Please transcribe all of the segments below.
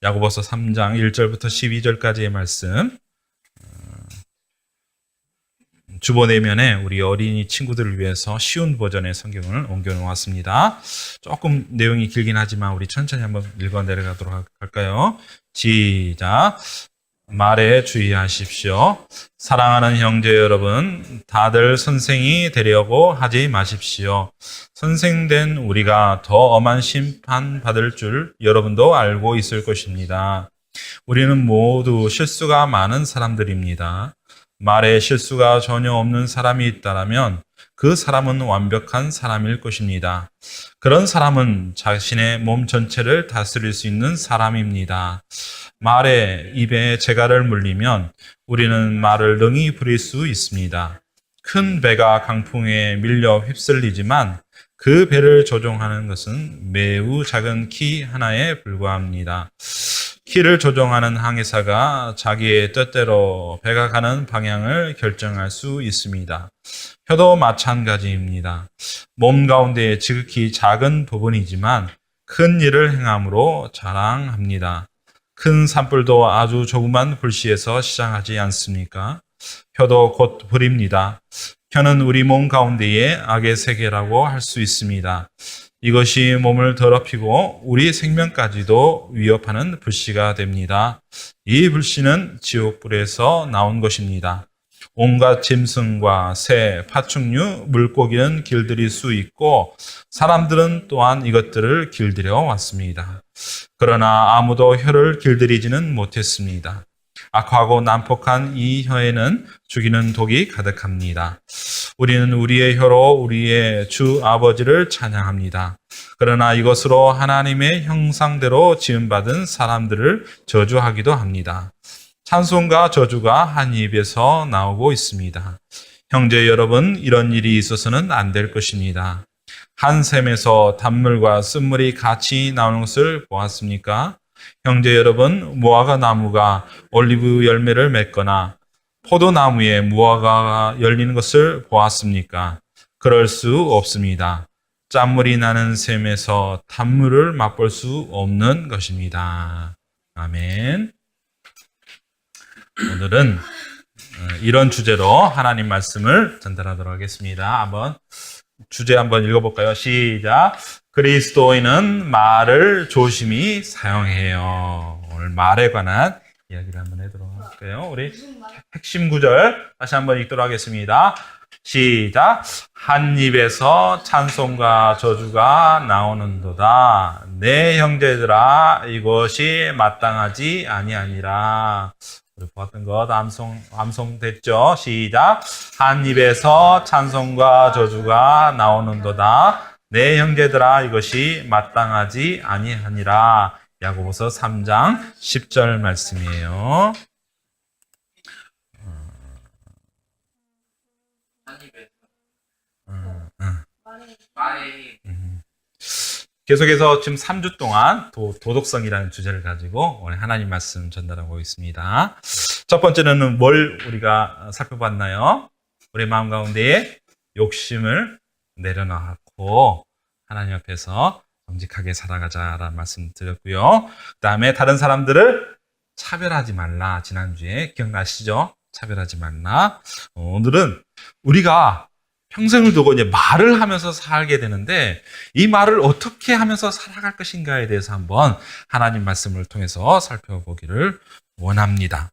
야고보서 3장 1절부터 12절까지의 말씀. 주보 내면에 우리 어린이 친구들을 위해서 쉬운 버전의 성경을 옮겨 놓았습니다. 조금 내용이 길긴 하지만 우리 천천히 한번 읽어 내려가도록 할까요? 시작. 말에 주의하십시오. 사랑하는 형제 여러분, 다들 선생이 되려고 하지 마십시오. 선생된 우리가 더 엄한 심판 받을 줄 여러분도 알고 있을 것입니다. 우리는 모두 실수가 많은 사람들입니다. 말에 실수가 전혀 없는 사람이 있다면 그 사람은 완벽한 사람일 것입니다. 그런 사람은 자신의 몸 전체를 다스릴 수 있는 사람입니다. 말에 입에 재갈을 물리면 우리는 말을 능히 부릴 수 있습니다. 큰 배가 강풍에 밀려 휩쓸리지만 그 배를 조종하는 것은 매우 작은 키 하나에 불과합니다. 키를 조종하는 항해사가 자기의 뜻대로 배가 가는 방향을 결정할 수 있습니다. 혀도 마찬가지입니다. 몸 가운데 지극히 작은 부분이지만 큰 일을 행함으로 자랑합니다. 큰 산불도 아주 조그만 불씨에서 시작하지 않습니까? 혀도 곧 불입니다. 혀는 우리 몸 가운데의 악의 세계라고 할 수 있습니다. 이것이 몸을 더럽히고 우리 생명까지도 위협하는 불씨가 됩니다. 이 불씨는 지옥불에서 나온 것입니다. 온갖 짐승과 새, 파충류, 물고기는 길들일 수 있고 사람들은 또한 이것들을 길들여 왔습니다. 그러나 아무도 혀를 길들이지는 못했습니다. 악하고 난폭한 이 혀에는 죽이는 독이 가득합니다. 우리는 우리의 혀로 우리의 주 아버지를 찬양합니다. 그러나 이것으로 하나님의 형상대로 지음받은 사람들을 저주하기도 합니다. 찬송과 저주가 한 입에서 나오고 있습니다. 형제 여러분, 이런 일이 있어서는 안 될 것입니다. 한 샘에서 단물과 쓴물이 같이 나오는 것을 보았습니까? 형제 여러분, 무화과 나무가 올리브 열매를 맺거나 포도나무에 무화과가 열리는 것을 보았습니까? 그럴 수 없습니다. 짠물이 나는 샘에서 단물을 맛볼 수 없는 것입니다. 아멘. 오늘은 이런 주제로 하나님 말씀을 전달하도록 하겠습니다. 주제 한번 읽어볼까요? 시작. 그리스도인은 말을 조심히 사용해요. 오늘 말에 관한 이야기를 한번 해보도록 할까요? 우리 핵심 구절 다시 한번 읽도록 하겠습니다. 시작. 한 입에서 찬송과 저주가 나오는도다. 내 형제들아, 이것이 마땅하지 아니하니라. 우리 보았던 것 암송됐죠? 시작. 한 입에서 찬송과 저주가 나오는도다. 내 형제들아, 이것이 마땅하지 아니하니라. 야고보서 3장 10절 말씀이에요. 계속해서 지금 3주 동안 도덕성이라는 주제를 가지고 오늘 하나님 말씀 전달하고 있습니다. 첫 번째는 뭘 우리가 살펴봤나요? 우리 마음 가운데에 욕심을 내려놓고 하나님 앞에서 정직하게 살아가자라는 말씀 드렸고요. 그 다음에 다른 사람들을 차별하지 말라. 지난주에 기억나시죠? 차별하지 말라. 오늘은 우리가 평생을 두고 이제 말을 하면서 살게 되는데 이 말을 어떻게 하면서 살아갈 것인가에 대해서 한번 하나님 말씀을 통해서 살펴보기를 원합니다.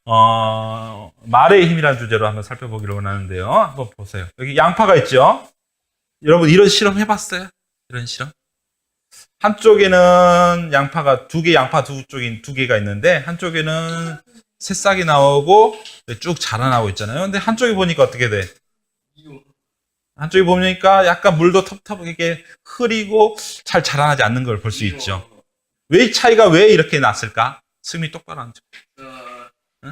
말의 힘이라는 주제로 한번 살펴보기를 원하는데요. 한번 보세요. 여기 양파가 있죠? 여러분 이런 실험 해봤어요? 이런 실험? 한쪽에는 양파 두 개가 있는데 한쪽에는 새싹이 나오고 쭉 자라나고 있잖아요. 근데 한쪽에 보니까 어떻게 돼? 한쪽에 보니까 약간 물도 텁텁하게 흐리고 잘 자라나지 않는 걸 볼 수 있죠. 왜 차이가 왜 이렇게 났을까? 승미 똑바로 앉아. 응?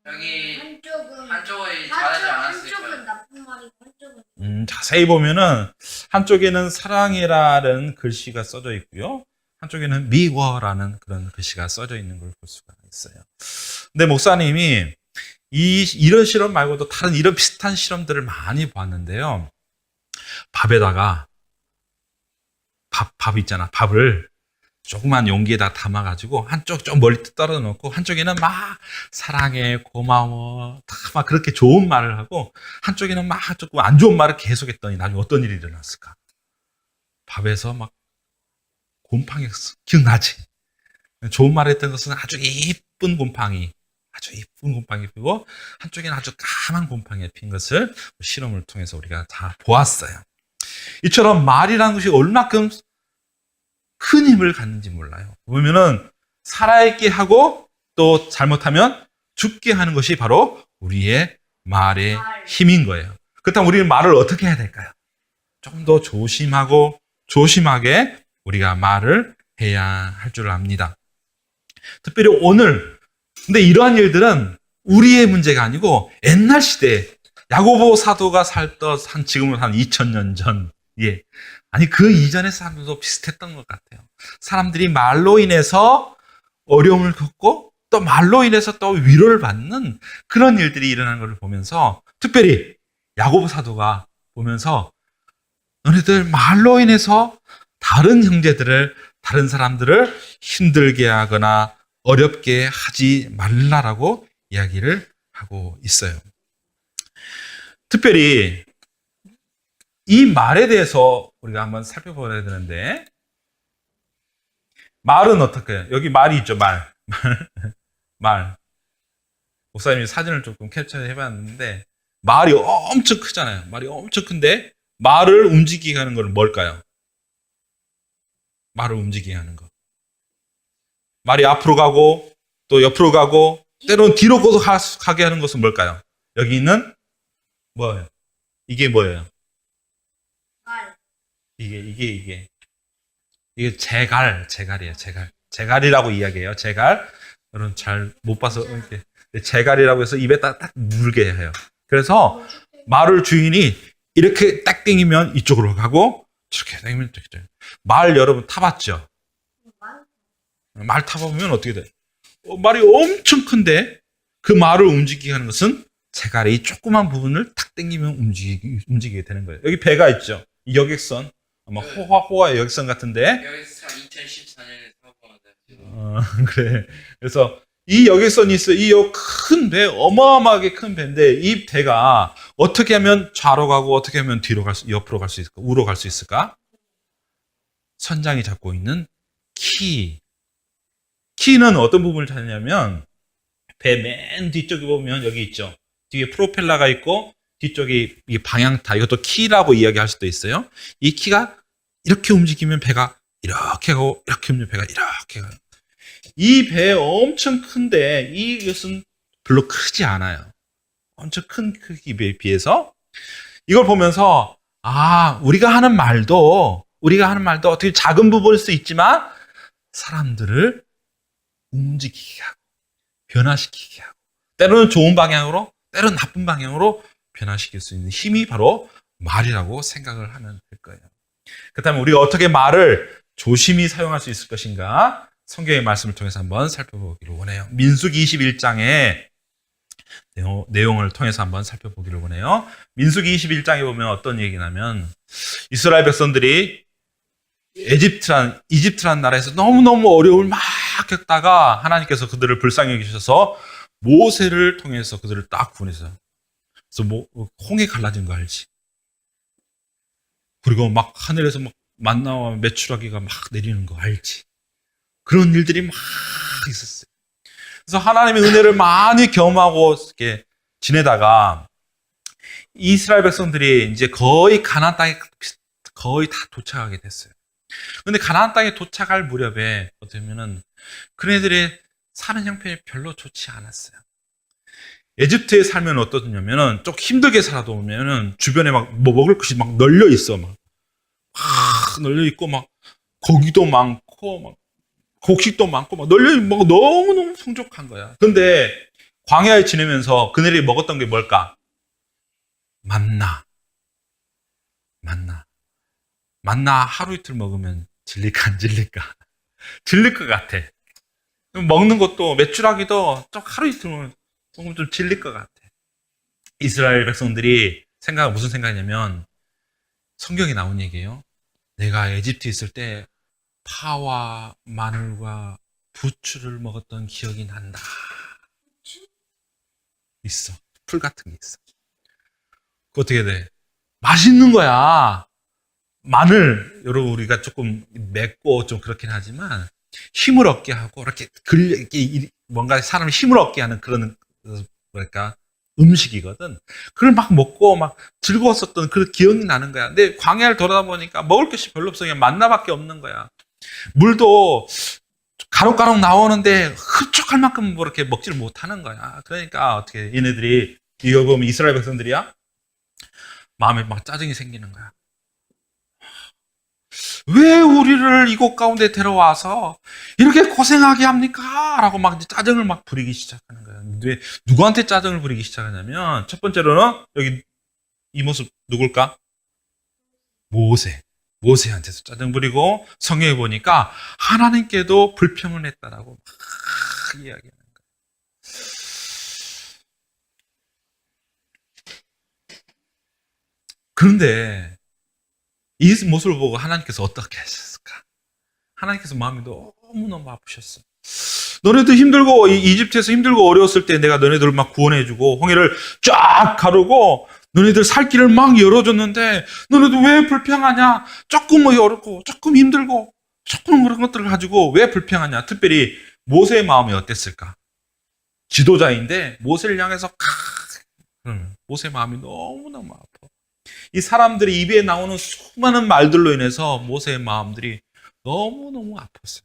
여기 한쪽은 잘하지 않았을까요? 한쪽은 나쁜 말이고 한쪽은 자세히 보면은 한쪽에는 사랑해라는 글씨가 써져 있고요. 한쪽에는 미워라는 그런 글씨가 써져 있는 걸 볼 수가 있어요. 근데 목사님이 이런 실험 말고도 다른 이런 비슷한 실험들을 많이 봤는데요. 밥에다가 밥 있잖아. 밥을 조그만 용기에다 담아가지고 한쪽 좀 멀리 떨어져 놓고 한쪽에는 막 사랑해, 고마워, 다 막 그렇게 좋은 말을 하고 한쪽에는 막 조금 안 좋은 말을 계속했더니 나중에 어떤 일이 일어났을까? 밥에서 막 곰팡이 기억나지? 좋은 말을 했던 것은 아주 이쁜 곰팡이, 피고 한쪽에는 아주 까만 곰팡이가 핀 것을 실험을 통해서 우리가 다 보았어요. 이처럼 말이라는 것이 얼마큼 큰 힘을 갖는지 몰라요. 보면은 살아있게 하고 또 잘못하면 죽게 하는 것이 바로 우리의 말의 힘인 거예요. 그렇다면 우리는 말을 어떻게 해야 될까요? 조금 더 조심하고 조심하게 우리가 말을 해야 할 줄 압니다. 특별히 오늘, 근데 이러한 일들은 우리의 문제가 아니고 옛날 시대에 야고보 사도가 살던 지금은 한 2000년 전, 예. 아니, 그 이전의 사람들도 비슷했던 것 같아요. 사람들이 말로 인해서 어려움을 겪고 또 말로 인해서 또 위로를 받는 그런 일들이 일어나는 것을 보면서 특별히 야고보 사도가 보면서 너네들 말로 인해서 다른 형제들을, 다른 사람들을 힘들게 하거나 어렵게 하지 말라라고 이야기를 하고 있어요. 특별히 이 말에 대해서 우리가 한번 살펴봐야 되는데, 말은 어떻게 해요? 여기 말이 있죠, 말. 말. 목사님이 사진을 조금 캡처해 봤는데, 말이 엄청 크잖아요. 말이 엄청 큰데, 말을 움직이게 하는 건 뭘까요? 말을 움직이게 하는 거. 말이 앞으로 가고, 또 옆으로 가고, 때로는 뒤로 가게 하는 것은 뭘까요? 여기 있는, 뭐예요? 이게 뭐예요? 말. 이게 제갈이에요, 제갈. 제갈이라고 이야기해요, 제갈. 여러분 잘 못 봐서, 이렇게. 제갈이라고 해서 입에 딱 물게 해요. 그래서 말을 주인이 이렇게 딱 당기면 이쪽으로 가고, 저렇게 당기면 이쪽으로. 말 여러분 타봤죠? 말 타보면 어떻게 돼? 말이 엄청 큰데, 그 말을 움직이게 하는 것은 제갈의 이 조그만 부분을 탁 당기면 움직이게 되는 거예요. 여기 배가 있죠? 이 여객선. 아마 호화의 여객선 같은데. 여기서 2014년에 사고가 그래. 그래서 이 여객선이 있어요. 이 큰 배, 어마어마하게 큰 배인데 이 배가 어떻게 하면 좌로 가고 어떻게 하면 옆으로 갈 수 있을까? 우로 갈 수 있을까? 선장이 잡고 있는 키는 어떤 부분을 찾느냐면 배 맨 뒤쪽에 보면 여기 있죠. 뒤에 프로펠러가 있고 뒤쪽에 이 방향타, 이것도 키라고 이야기할 수도 있어요. 이 키가 이렇게 움직이면 배가 이렇게 가고 이렇게 움직이면 배가 이렇게 가요. 이 배 엄청 큰데 이것은 별로 크지 않아요. 엄청 큰 크기에 비해서 이걸 보면서 우리가 하는 말도 어떻게 작은 부분일 수 있지만 사람들을 움직이게 하고 변화시키게 하고 때로는 좋은 방향으로 때로는 나쁜 방향으로 변화시킬 수 있는 힘이 바로 말이라고 생각을 하면 될 거예요. 그렇다면 우리가 어떻게 말을 조심히 사용할 수 있을 것인가? 성경의 말씀을 통해서 한번 살펴보기를 원해요. 민수기 21장의 내용을 통해서 한번 살펴보기를 원해요. 민수기 21장에 보면 어떤 얘기냐면 이스라엘 백성들이 이집트라는 나라에서 너무너무 어려움을 막 겪다가 하나님께서 그들을 불쌍히 여기셔서 모세를 통해서 그들을 딱 구원했어요. 그래서 홍해 갈라진 거 알지? 그리고 막 하늘에서 막 만나와 메추라기가 막 내리는 거 알지? 그런 일들이 막 있었어요. 그래서 하나님의 은혜를 많이 경험하고 이렇게 지내다가 이스라엘 백성들이 이제 거의 가나안 땅에 거의 다 도착하게 됐어요. 근데 가나안 땅에 도착할 무렵에 어쩌면은 그네들의 사는 형편이 별로 좋지 않았어요. 에집트에 살면 어떠냐면은 좀 힘들게 살아도 오면은 주변에 막 먹을 것이 막 널려 있어. 막 널려 있고 막 고기도 많고 막 곡식도 많고 막 널려 있고 막 너무너무 풍족한 거야. 근데 광야에 지내면서 그들이 먹었던 게 뭘까? 만나 하루 이틀 먹으면 질릴까 안 질릴까? 질릴 것 같아. 먹는 것도 메추라기도 좀 하루 이틀 먹으면 좀 질릴 것 같아. 이스라엘 백성들이 무슨 생각이냐면 성경에 나온 얘기예요. 내가 에집트에 있을 때 파와 마늘과 부추를 먹었던 기억이 난다. 있어. 풀 같은 게 있어. 그 어떻게 돼? 맛있는 거야. 마늘, 여러분, 우리가 조금 맵고 좀 그렇긴 하지만 힘을 얻게 하고 이렇게 뭔가 사람 힘을 얻게 하는 그런 뭐랄까 음식이거든. 그걸 막 먹고 막 즐거웠었던 그 기억이 나는 거야. 근데 광야를 돌아다 보니까 먹을 것이 별로 없어. 그냥 만나밖에 없는 거야. 물도 가록가록 나오는데 흡족할 만큼 뭐 이렇게 먹지를 못하는 거야. 그러니까 어떻게 얘네들이 이거 보면 이스라엘 백성들이야 마음에 막 짜증이 생기는 거야. 왜 우리를 이곳 가운데 데려와서 이렇게 고생하게 합니까? 라고 막 짜증을 막 부리기 시작하는 거야. 왜 누구한테 짜증을 부리기 시작하냐면 첫 번째로는 여기 이 모습 누굴까? 모세한테서 짜증 부리고 성경에 보니까 하나님께도 불평을 했다라고 막 이야기하는 거야. 그런데 이 모습을 보고 하나님께서 어떻게 하셨을까? 하나님께서 마음이 너무너무 아프셨어. 너네들 힘들고 이집트에서 힘들고 어려웠을 때 내가 너네들을 막 구원해주고 홍해를 쫙 가르고 너네들 살 길을 막 열어줬는데 너네들 왜 불평하냐? 조금 뭐 어렵고 조금 힘들고 조금 그런 것들을 가지고 왜 불평하냐? 특별히 모세의 마음이 어땠을까? 지도자인데 모세를 향해서 모세의 마음이 너무너무 아파. 이 사람들이 입에 나오는 수많은 말들로 인해서 모세의 마음들이 너무너무 아팠어요.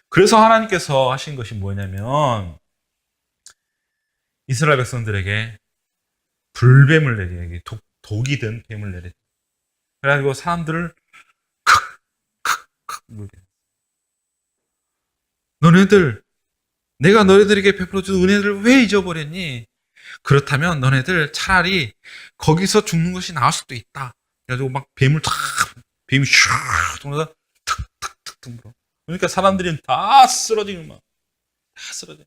그래서 하나님께서 하신 것이 뭐냐면 이스라엘 백성들에게 불뱀을 내리게 독이 든 뱀을 내렸죠. 그래가지고 사람들을 칵칵칵 물게. 너네들 내가 너희들에게 베풀어준 은혜를 왜 잊어버렸니? 그렇다면 너네들 차라리 거기서 죽는 것이 나을 수도 있다. 그래가지고 막 뱀이 슉 돌아서 툭툭툭툭 물어. 그러니까 사람들이 다 쓰러지는 막 다 쓰러져.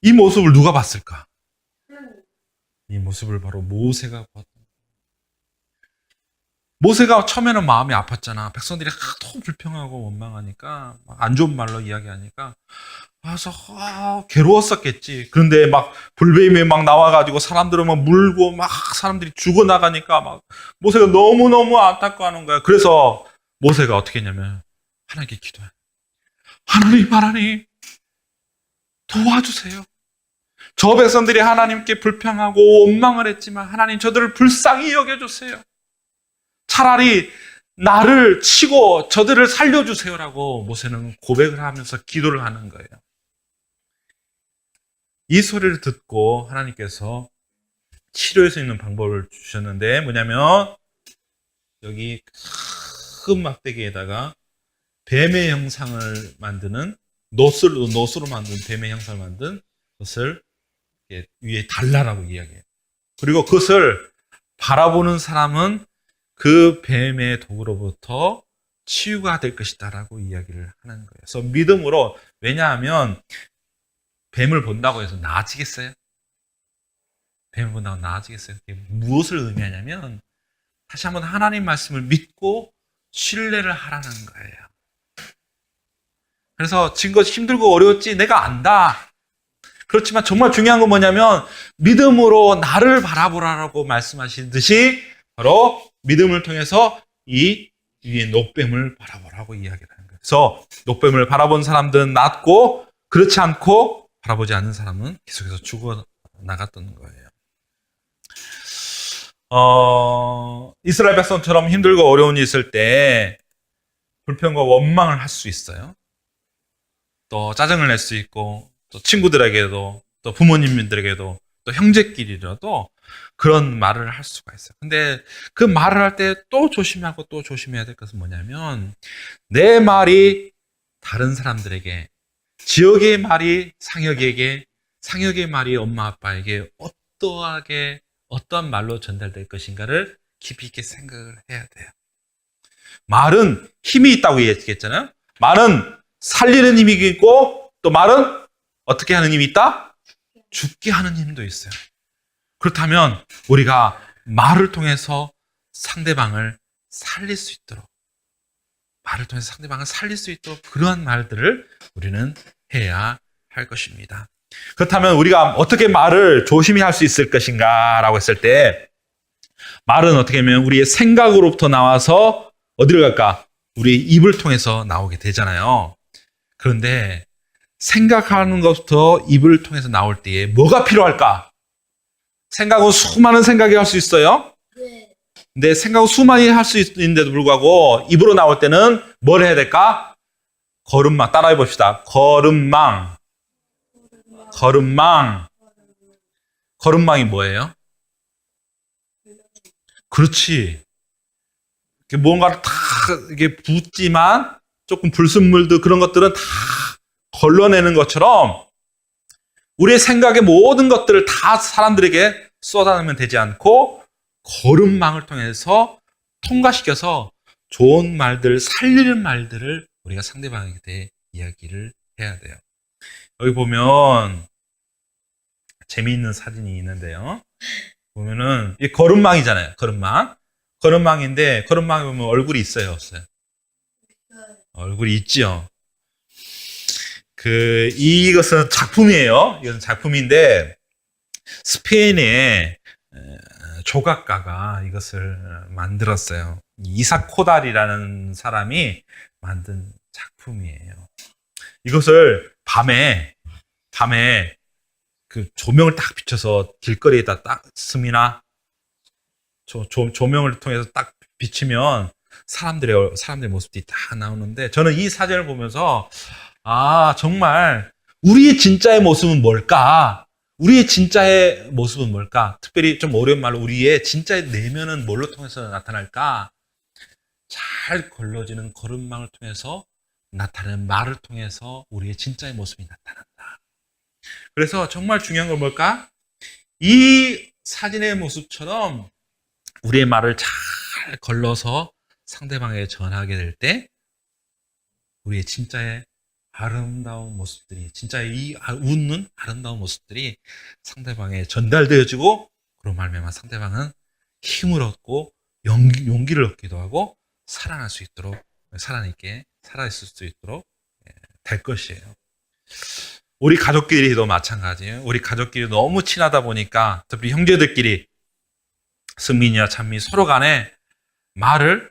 이 모습을 누가 봤을까? 이 모습을 바로 모세가 봤다. 모세가 처음에는 마음이 아팠잖아. 백성들이 하도 불평하고 원망하니까 안 좋은 말로 이야기하니까 그래서 괴로웠었겠지. 그런데 막 불뱀이 막 나와가지고 사람들을 막 물고 막 사람들이 죽어나가니까 막 모세가 너무너무 안타까워하는 거야. 그래서 모세가 어떻게 했냐면 하나님께 기도해. 하나님 도와주세요. 저 백성들이 하나님께 불평하고 원망을 했지만 하나님 저들을 불쌍히 여겨주세요. 차라리 나를 치고 저들을 살려주세요라고 모세는 고백을 하면서 기도를 하는 거예요. 이 소리를 듣고 하나님께서 치료할 수 있는 방법을 주셨는데 뭐냐면 여기 큰 막대기에다가 뱀의 형상을 만드는 노스로 만든 뱀의 형상을 만든 것을 위에 달라라고 이야기해요. 그리고 그것을 바라보는 사람은 그 뱀의 독으로부터 치유가 될 것이다라고 이야기를 하는 거예요. 그래서 믿음으로, 왜냐하면 뱀을 본다고 해서 나아지겠어요? 뱀을 본다고 나아지겠어요? 무엇을 의미하냐면 다시 한번 하나님 말씀을 믿고 신뢰를 하라는 거예요. 그래서 지금 것이 힘들고 어려웠지 내가 안다. 그렇지만 정말 중요한 건 뭐냐면 믿음으로 나를 바라보라고 말씀하시듯이 바로 믿음을 통해서 이 위에 녹뱀을 바라보라고 이야기를 하는 거예요. 그래서 녹뱀을 바라본 사람들은 낫고 그렇지 않고 바라보지 않는 사람은 계속해서 죽어 나갔던 거예요. 이스라엘 백성처럼 힘들고 어려운 일이 있을 때 불평과 원망을 할 수 있어요. 또 짜증을 낼 수 있고 또 친구들에게도 또 부모님들에게도 또 형제끼리라도 그런 말을 할 수가 있어요. 근데 그 말을 할 때 또 조심하고 또 조심해야 될 것은 뭐냐면 내 말이 다른 사람들에게, 지역의 말이 상혁에게, 상혁의 말이 엄마 아빠에게 어떠한 말로 전달될 것인가를 깊이 있게 생각을 해야 돼요. 말은 힘이 있다고 얘기했잖아요. 말은 살리는 힘이 있고 또 말은 어떻게 하는 힘이 있다? 죽게 하는 힘도 있어요. 그렇다면 우리가 말을 통해서 상대방을 살릴 수 있도록 말을 통해서 상대방을 살릴 수 있도록 그러한 말들을 우리는 해야 할 것입니다. 그렇다면 우리가 어떻게 말을 조심히 할 수 있을 것인가 라고 했을 때 말은 어떻게 하면 우리의 생각으로부터 나와서 어디를 갈까? 우리의 입을 통해서 나오게 되잖아요. 그런데 생각하는 것부터 입을 통해서 나올 때에 뭐가 필요할까? 생각은 수많은 생각이 할 수 있어요. 네. 근데 생각은 수많이 할 수 있는데도 불구하고 입으로 나올 때는 뭘 해야 될까? 걸음망. 따라해 봅시다. 걸음망. 걸음망. 걸음망이 뭐예요? 그렇지. 뭔가를 다 이게 붓지만 조금 불순물도 그런 것들은 다 걸러내는 것처럼 우리의 생각의 모든 것들을 다 사람들에게 쏟아내면 되지 않고 걸음망을 통해서 통과시켜서 좋은 말들, 살리는 말들을 우리가 상대방에게 대해 이야기를 해야 돼요. 여기 보면 재미있는 사진이 있는데요. 보면은 이 걸음망이잖아요. 걸음망. 걸음망인데 걸음망에 보면 얼굴이 있어요, 없어요? 얼굴이 있죠. 이것은 작품이에요. 이것은 작품인데 스페인의 조각가가 이것을 만들었어요. 이삭 코달이라는 사람이 만든 작품이에요. 이것을 밤에 그 조명을 딱 비춰서 길거리에다 딱 스미나 조명을 통해서 딱 비치면 사람들의 모습들이 다 나오는데 저는 이 사진을 보면서 정말 우리의 진짜의 모습은 뭘까? 우리의 진짜의 모습은 뭘까? 특별히 좀 어려운 말로 우리의 진짜의 내면은 뭘로 통해서 나타날까? 잘 걸러지는 걸음망을 통해서 나타나는 말을 통해서 우리의 진짜의 모습이 나타난다. 그래서 정말 중요한 건 뭘까? 이 사진의 모습처럼 우리의 말을 잘 걸러서 상대방에게 전하게 될 때 우리의 진짜의 아름다운 모습들이 진짜의 이 웃는 아름다운 모습들이 상대방에 전달되어지고 그로 말미암아 상대방은 힘을 얻고 용기를 얻기도 하고 살아날 수 있도록 살아있게 살아있을 수 있도록 될 것이에요. 우리 가족끼리도 마찬가지예요. 우리 가족끼리 너무 친하다 보니까 특히 형제들끼리 승민이와 찬미 서로 간에 말을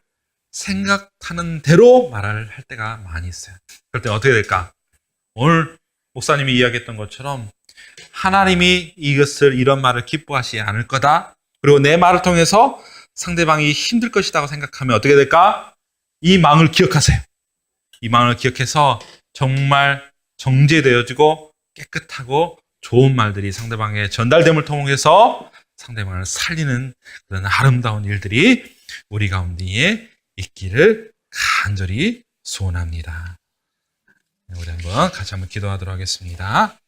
생각하는 대로 말을 할 때가 많이 있어요. 그럴 때 어떻게 될까? 오늘 목사님이 이야기했던 것처럼 하나님이 이런 말을 기뻐하시지 않을 거다. 그리고 내 말을 통해서 상대방이 힘들 것이라고 생각하면 어떻게 될까? 이 망을 기억하세요. 이 망을 기억해서 정말 정제되어지고 깨끗하고 좋은 말들이 상대방에 전달됨을 통해서 상대방을 살리는 그런 아름다운 일들이 우리 가운데에 있기를 간절히 소원합니다. 우리 같이 한번 기도하도록 하겠습니다.